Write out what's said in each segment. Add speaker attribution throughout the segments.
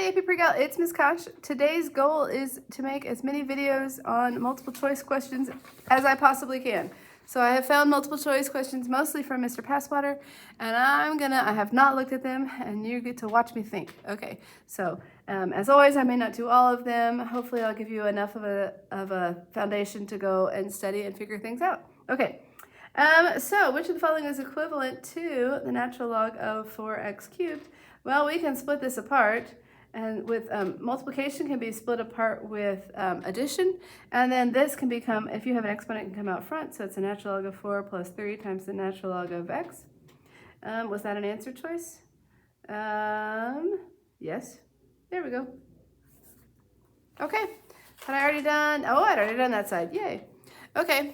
Speaker 1: Hi AP PreCal, it's Ms. Kosh. Today's goal is to make as many videos on multiple choice questions as I possibly can. So I have found multiple choice questions mostly from Mr. Passwater, and I have not looked at them, and you get to watch me think. Okay, so as always, I may not do all of them. Hopefully I'll give you enough of a foundation to go and study and figure things out. Okay, so which of the following is equivalent to the natural log of 4x cubed? Well, we can split this apart, and with multiplication can be split apart with addition, and then this can become, if you have an exponent, it can come out front, so it's a natural log of 4 plus 3 times the natural log of x. Was that an answer choice? Yes. There we go. Okay. Had I already done? Oh, I'd already done that side. Yay. Okay.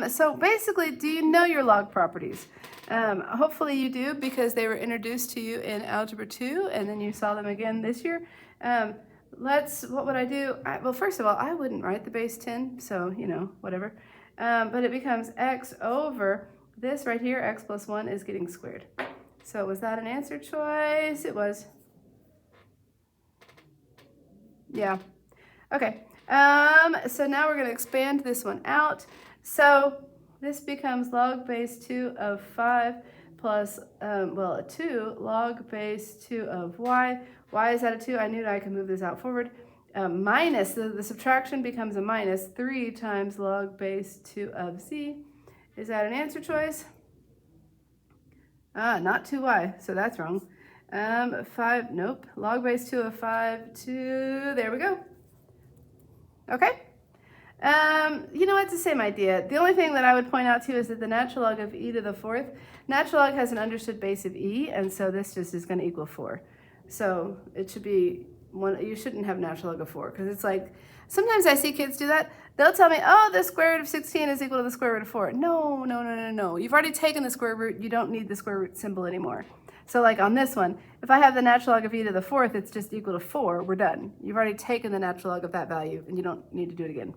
Speaker 1: So basically, do you know your log properties? Hopefully you do, because they were introduced to you in Algebra 2, and then you saw them again this year. What would I do? Well, first of all, I wouldn't write the base 10, so, whatever. But it becomes x over this right here, x plus 1 is getting squared. So was that an answer choice? It was. Yeah. Okay. So now we're going to expand this one out. So this becomes log base 2 of 5 plus, 2 log base 2 of y. Why is that a 2? I knew that I could move this out forward. Minus, the subtraction becomes a minus 3 times log base 2 of z. Is that an answer choice? Not 2y, so that's wrong. 5, nope. Log base 2 of 5, 2, there we go. Okay? It's the same idea. The only thing that I would point out too is that the natural log of e to the 4th, natural log has an understood base of e, and so this just is going to equal 4. So it should be you shouldn't have natural log of 4, because it's like, sometimes I see kids do that. They'll tell me, oh, the square root of 16 is equal to the square root of 4. No. You've already taken the square root. You don't need the square root symbol anymore. So like on this one, if I have the natural log of e to the 4th, it's just equal to 4. We're done. You've already taken the natural log of that value, and you don't need to do it again.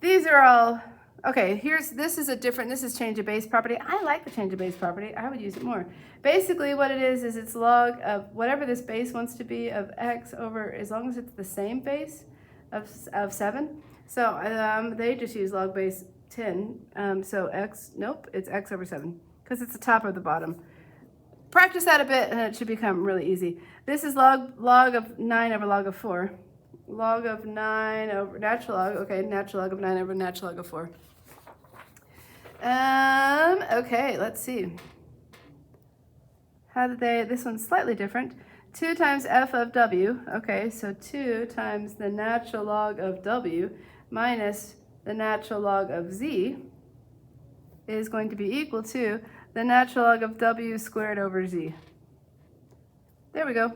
Speaker 1: These are all, okay, this is change of base property. I like the change of base property. I would use it more. Basically what it is it's log of whatever this base wants to be of x over, as long as it's the same base of 7. So they just use log base 10. So it's x over 7, because it's the top or the bottom. Practice that a bit and it should become really easy. This is log of 9 over log of 4. Log of 9 over natural log, okay, natural log of 9 over natural log of 4. Okay, let's see. This one's slightly different. 2 times f of w, okay, so 2 times the natural log of w minus the natural log of z is going to be equal to the natural log of w squared over z. There we go.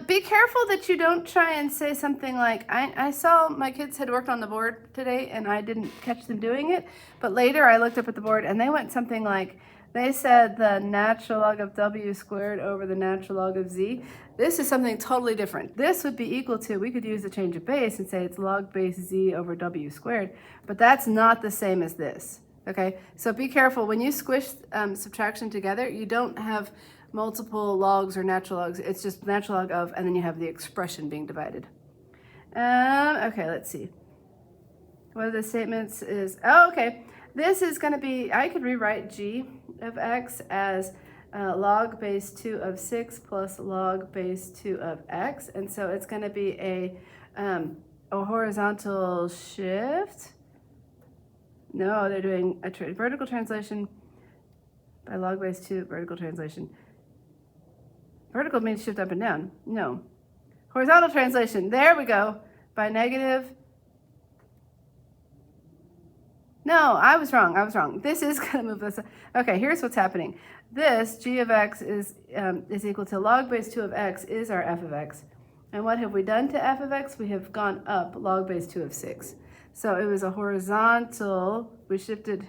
Speaker 1: Be careful that you don't try and say something like, I saw my kids had worked on the board today and I didn't catch them doing it, but later I looked up at the board and they went something like, they said the natural log of w squared over the natural log of z. This is something totally different. This would be equal to, we could use the change of base and say it's log base z over w squared, but that's not the same as this, okay? So be careful, when you squish subtraction together, you don't have multiple logs or natural logs. It's just natural log of, and then you have the expression being divided. Okay, let's see. One of the statements is, okay. This is going to be, I could rewrite g of x as log base 2 of 6 plus log base 2 of x. And so it's going to be a horizontal shift. No, they're doing a vertical translation by log base 2, vertical translation. Vertical means shift up and down. No. Horizontal translation. There we go. By negative. No, I was wrong. This is going to move this. Okay, here's what's happening. This g of x is equal to log base 2 of x is our f of x. And what have we done to f of x? We have gone up log base 2 of 6. So it was a horizontal. We shifted.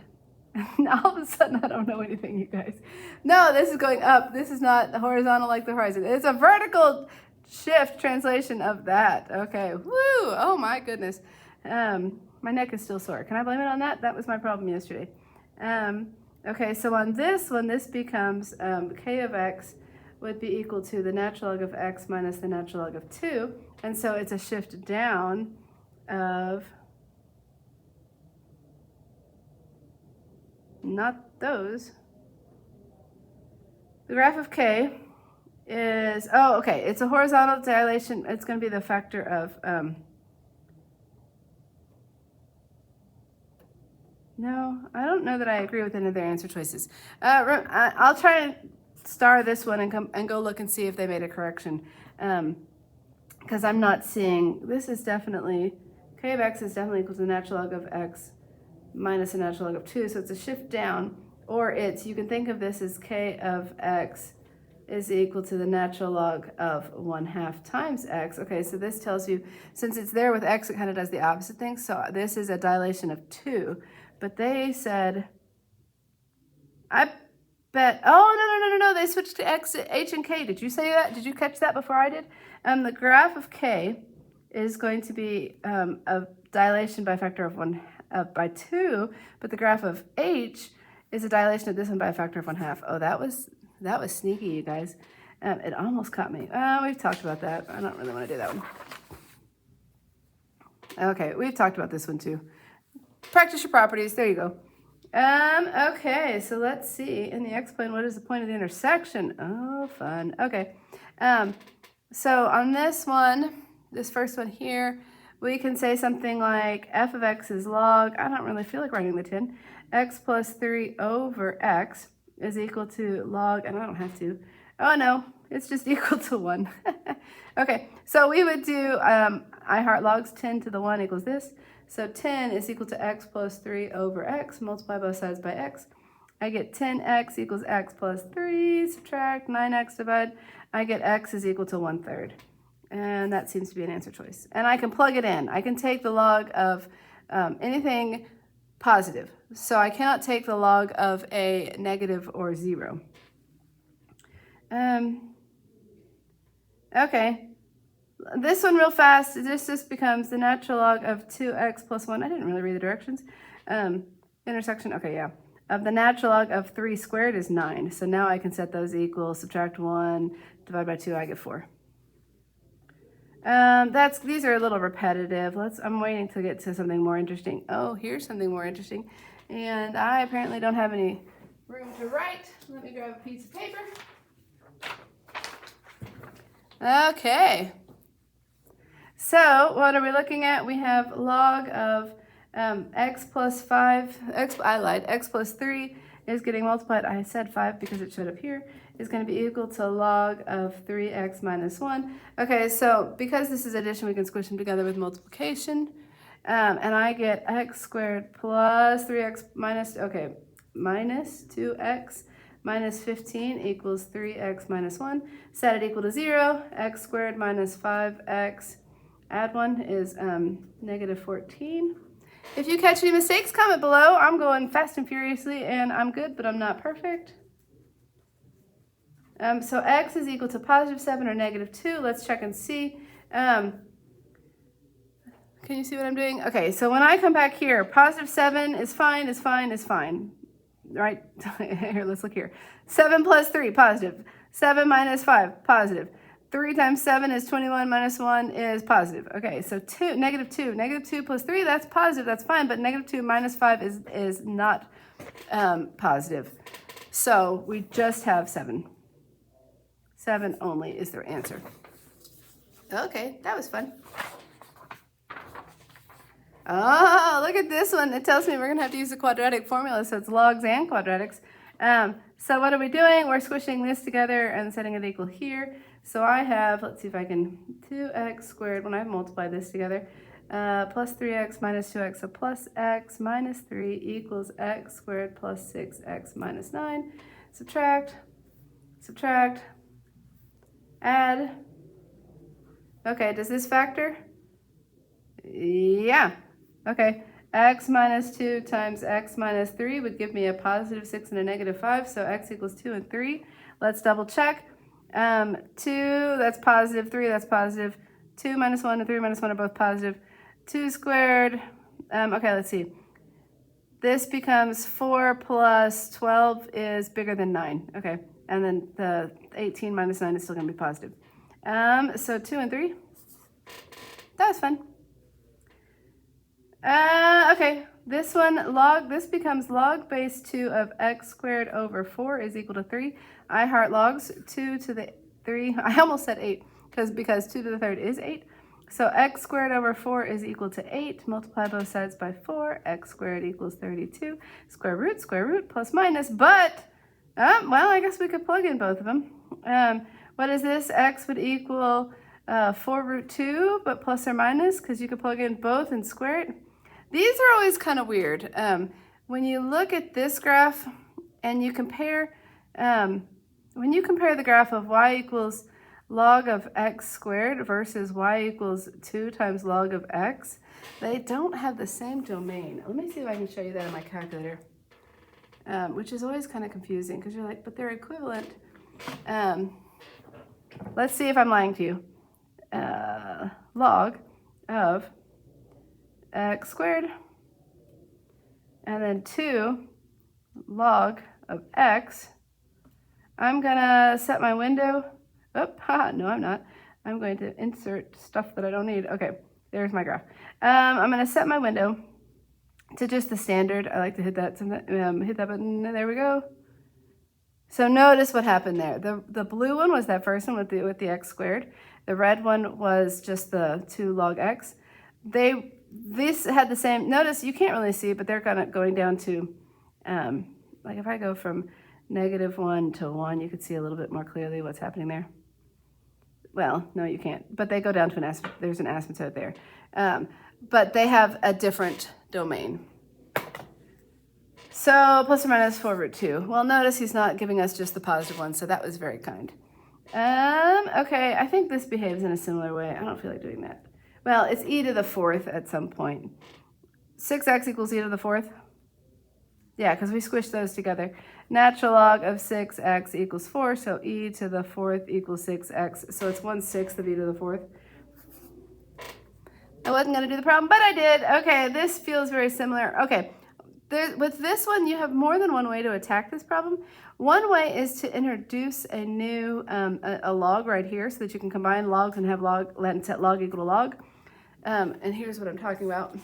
Speaker 1: Now all of a sudden I don't know anything, you guys. No, this is going up. This is not horizontal like the horizon. It's a vertical shift translation of that. Okay, woo, oh my goodness. My neck is still sore. Can I blame it on that? That was my problem yesterday. Okay, so on this one, this becomes k of x would be equal to the natural log of x minus the natural log of 2. And so it's a shift down of, not those. The graph of k is, oh, okay, it's a horizontal dilation. It's going to be the factor of, no, I don't know that I agree with any of their answer choices. I'll try and star this one and go look and see if they made a correction. Because I'm not seeing, this is definitely, k of x is definitely equal to the natural log of x minus the natural log of 2. So it's a shift down, or it's, you can think of this as k of x is equal to the natural log of 1/2 times x. Okay, so this tells you, since it's there with x, it kind of does the opposite thing. So this is a dilation of 2. But they said, I bet, oh, no, they switched to x, h, and k. Did you say that? Did you catch that before I did? The graph of k is going to be a dilation by a factor of by 2, but the graph of h is a dilation of this one by a factor of 1/2. Oh, that was sneaky, you guys. It almost caught me. We've talked about that. I don't really want to do that one. Okay, we've talked about this one too. Practice your properties. There you go. Okay, so let's see. In the x-plane, what is the point of the intersection? Oh, fun. Okay. So on this one, this first one here, we can say something like f of x is log, I don't really feel like writing the 10, x plus 3 over x is equal to log, and I don't have to. Oh no, it's just equal to 1. Okay, so we would do I heart logs 10 to the 1 equals this. So 10 is equal to x plus 3 over x, multiply both sides by x. I get 10x equals x plus 3, subtract 9x divide. I get x is equal to 1/3. And that seems to be an answer choice. And I can plug it in. I can take the log of anything positive. So I cannot take the log of a negative or 0. Okay. This one real fast, this just becomes the natural log of 2x plus 1. I didn't really read the directions. Intersection, okay, yeah. Of the natural log of 3 squared is 9. So now I can set those equal, subtract 1, divide by 2, I get 4. These are a little repetitive. I'm waiting to get to something more interesting. Oh, here's something more interesting. And I apparently don't have any room to write. Let me grab a piece of paper. Okay. So what are we looking at? We have log of x plus 5, x plus 3 is getting multiplied. I said 5 because it showed up here. Is going to be equal to log of 3x minus 1. Okay, so because this is addition, we can squish them together with multiplication. And I get x squared plus 3x minus 2x minus 15 equals 3x minus 1. Set it equal to 0. X squared minus 5x, add 1 is negative 14. If you catch any mistakes, comment below. I'm going fast and furiously, and I'm good, but I'm not perfect. So x is equal to positive 7 or negative 2. Let's check and see. Can you see what I'm doing? Okay, so when I come back here, positive 7 is fine, is fine, is fine. Right? Here, let's look here. 7 plus 3, positive. 7 minus 5, positive. 3 times 7 is 21, minus 1 is positive. Okay, so negative 2. Negative 2 plus 3, that's positive, that's fine, but negative 2 minus 5 is not positive. So we just have 7. 7 only is their answer. Okay, that was fun. Oh, look at this one. It tells me we're going to have to use the quadratic formula, so it's logs and quadratics. So what are we doing? We're squishing this together and setting it equal here. So I have, let's see if I can, 2x squared, when I multiply this together, plus 3x minus 2x, so plus x minus 3 equals x squared plus 6x minus 9. Subtract, subtract, add. Okay, does this factor? Yeah. Okay, x minus 2 times x minus 3 would give me a positive 6 and a negative 5, so x equals 2 and 3. Let's double check. 2, that's positive, 3, that's positive. 2 minus 1 and 3 minus 1 are both positive. 2 squared, okay, let's see. this becomes 4 plus 12 is bigger than 9. Okay, and then the 18 minus 9 is still going to be positive. So 2 and 3. That was fun. Okay, this becomes log base 2 of x squared over 4 is equal to 3. I heart logs. 2 to the 3. I almost said 8 because 2 to the third is 8. So x squared over 4 is equal to 8. Multiply both sides by 4. X squared equals 32. Square root, plus minus. But, well, I guess we could plug in both of them. What is this? X would equal 4 root 2, but plus or minus, because you could plug in both and square it. These are always kind of weird. When you look at this graph and you compare, when you compare the graph of y equals log of x squared versus y equals 2 times log of x, they don't have the same domain. Let me see if I can show you that in my calculator, which is always kind of confusing because you're like, but they're equivalent. Let's see if I'm lying to you. Log of x squared and then 2 log of x. I'm gonna set my window. Oh, no, I'm not. I'm going to insert stuff that I don't need. Okay, there's my graph. I'm gonna set my window to just the standard. I like to hit that button. There we go. So notice what happened there. The blue one was that first one with the x squared. The red one was just the 2 log x. This had the same. Notice you can't really see, but they're kind of going down to, like if I go from -1 to 1, you could see a little bit more clearly what's happening there. Well, no, you can't. But they go down to there's an asymptote there. But they have a different domain. So plus or minus 4 root 2. Well, notice he's not giving us just the positive one, so that was very kind. Okay, I think this behaves in a similar way. I don't feel like doing that. Well, it's e to the 4th at some point. 6x equals e to the 4th. Yeah, because we squished those together. Natural log of 6x equals 4, so e to the 4th equals 6x. So it's 1/6 of e to the 4th. I wasn't going to do the problem, but I did. Okay, this feels very similar. Okay, with this one, you have more than one way to attack this problem. One way is to introduce a new a log right here so that you can combine logs and have set log equal to log. And here's what I'm talking about.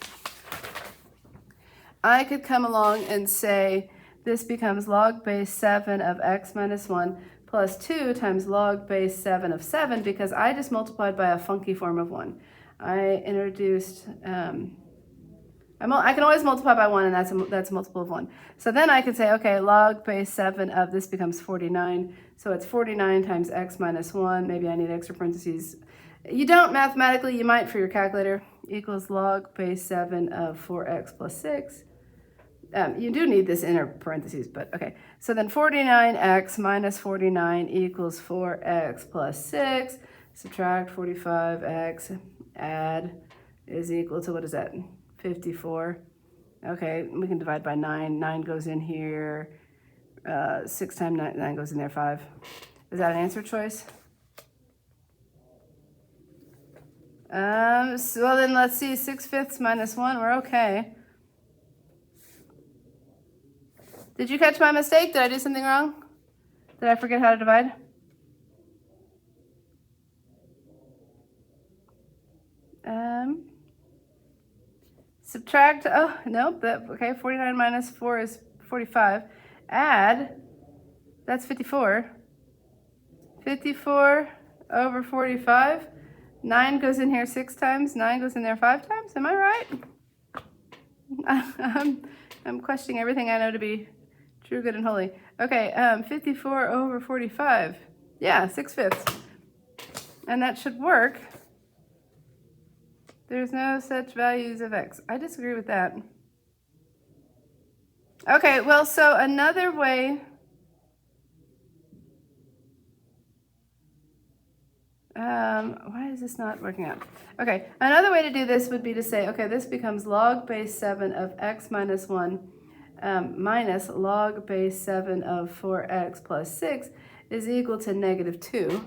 Speaker 1: I could come along and say this becomes log base 7 of x minus 1 plus 2 times log base 7 of 7 because I just multiplied by a funky form of 1. I introduced, I can always multiply by 1 and that's a multiple of 1. So then I could say, okay, log base 7 of this becomes 49. So it's 49 times x minus 1. Maybe I need extra parentheses. You don't mathematically, you might for your calculator, equals log base 7 of 4x plus 6. You do need this inner parentheses, but okay. So then 49x minus 49 equals 4x plus 6. Subtract 45x, add is equal to, what is that, 54. Okay, we can divide by 9. 9 goes in here. 6 times 9 goes in there, 5. Is that an answer choice? So well then let's see, 6/5 minus 1, we're okay. Did you catch my mistake? Did I do something wrong? Did I forget how to divide? Subtract, oh, nope, okay, 49 minus 4 is 45. Add, that's 54. 54 over 45. 9 goes in here 6 times, 9 goes in there 5 times, am I right? I'm questioning everything I know to be true, good, and holy. Okay, 54 over 45. Yeah, 6/5. And that should work. There's no such values of x. I disagree with that. Okay, well, so another way... why is this not working out? Okay, another way to do this would be to say, okay, this becomes log base 7 of x minus 1 minus log base 7 of 4x plus 6 is equal to -2.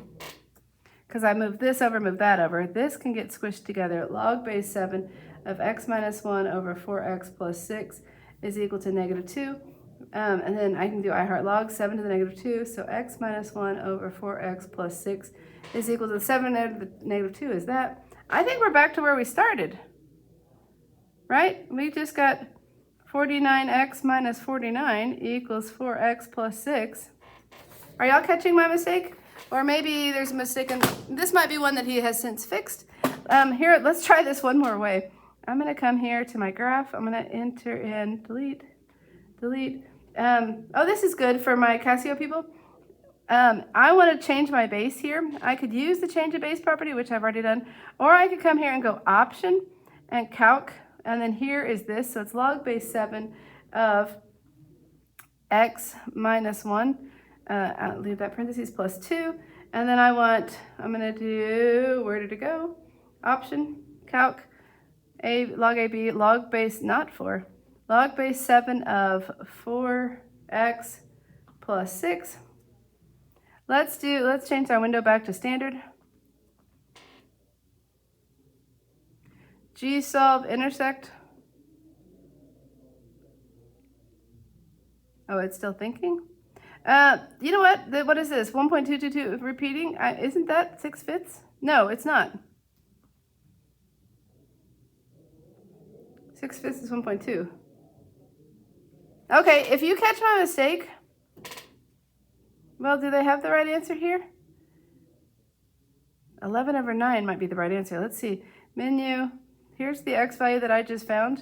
Speaker 1: Because I move this over, move that over. This can get squished together. Log base 7 of x minus 1 over 4x plus 6 is equal to negative 2. And then I can do I heart log 7 to the negative 2. So x minus 1 over 4x plus 6 is equal to 7 to the negative 2 is that. I think we're back to where we started. Right? We just got 49x minus 49 equals 4x plus 6. Are y'all catching my mistake? Or maybe there's a mistake, and this might be one that he has since fixed. Here, let's try this one more way. I'm going to come here to my graph. I'm going to enter in, delete. Oh, this is good for my Casio people. I want to change my base here. I could use the change of base property, which I've already done, or I could come here and go option and calc, and then here is this. So it's log base 7 of x minus 1. I'll leave that parentheses plus 2. And then I'm going to do, where did it go? Option, calc, log log base, not 4. Log base 7 of 4x plus 6. Let's change our window back to standard. G-solve intersect. Oh, it's still thinking? You know what? What is this? 1.222 repeating? Isn't that 6/5? No, it's not. 6/5 is 1.2. Okay, if you catch my mistake, well, do they have the right answer here? 11 over 9 might be the right answer. Let's see. Menu. Here's the x value that I just found.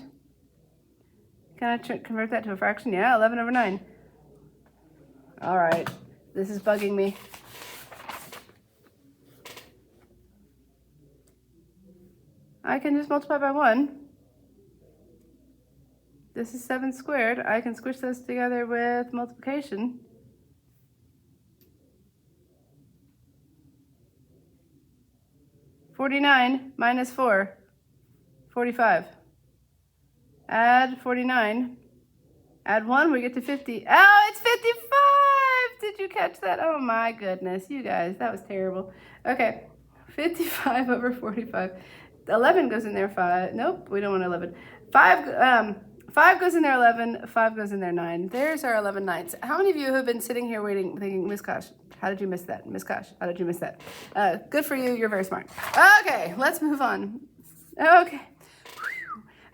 Speaker 1: Can I convert that to a fraction? Yeah, 11 over 9. All right, this is bugging me. I can just multiply by 1. This is 7 squared. I can squish those together with multiplication. (49) minus 4, 45. Add 49. Add 1, we get to 50. Oh, it's 55! Did you catch that? Oh my goodness, you guys, that was terrible. Okay, 55 over 45. 11 goes in there, 5. Nope, we don't want 11. 5 goes in there, 11. 5 goes in there, 9. There's our 11 nines. How many of you have been sitting here waiting, thinking, Miss Kosh, how did you miss that? Miss Kosh, how did you miss that? Good for you, you're very smart. Okay, let's move on. Okay.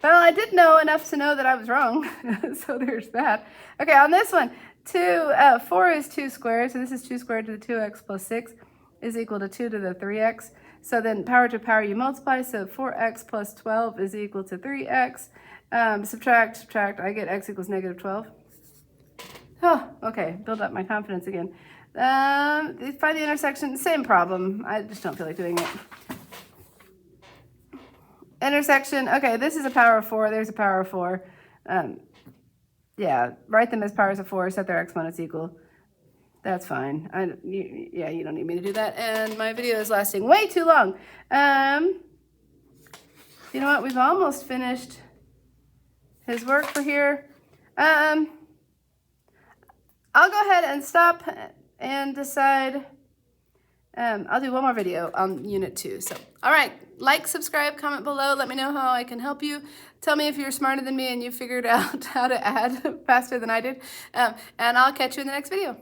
Speaker 1: Well, I did know enough to know that I was wrong, so there's that. Okay, on this one, 4 is 2 squared, so this is 2 squared to the 2x plus 6 is equal to 2 to the 3x. So then power to power you multiply, so 4x plus 12 is equal to 3x. Subtract, I get x equals negative 12. Oh, okay, build up my confidence again. Find the intersection, same problem. I just don't feel like doing it. Intersection, okay, this is a power of 4, there's a power of 4. Yeah, write them as powers of 4, set their exponents equal. That's fine. You don't need me to do that. And my video is lasting way too long. You know what? We've almost finished his work for here. I'll go ahead and stop and decide. I'll do one more video on Unit 2. So, all right, like, subscribe, comment below. Let me know how I can help you. Tell me if you're smarter than me and you figured out how to add faster than I did. And I'll catch you in the next video.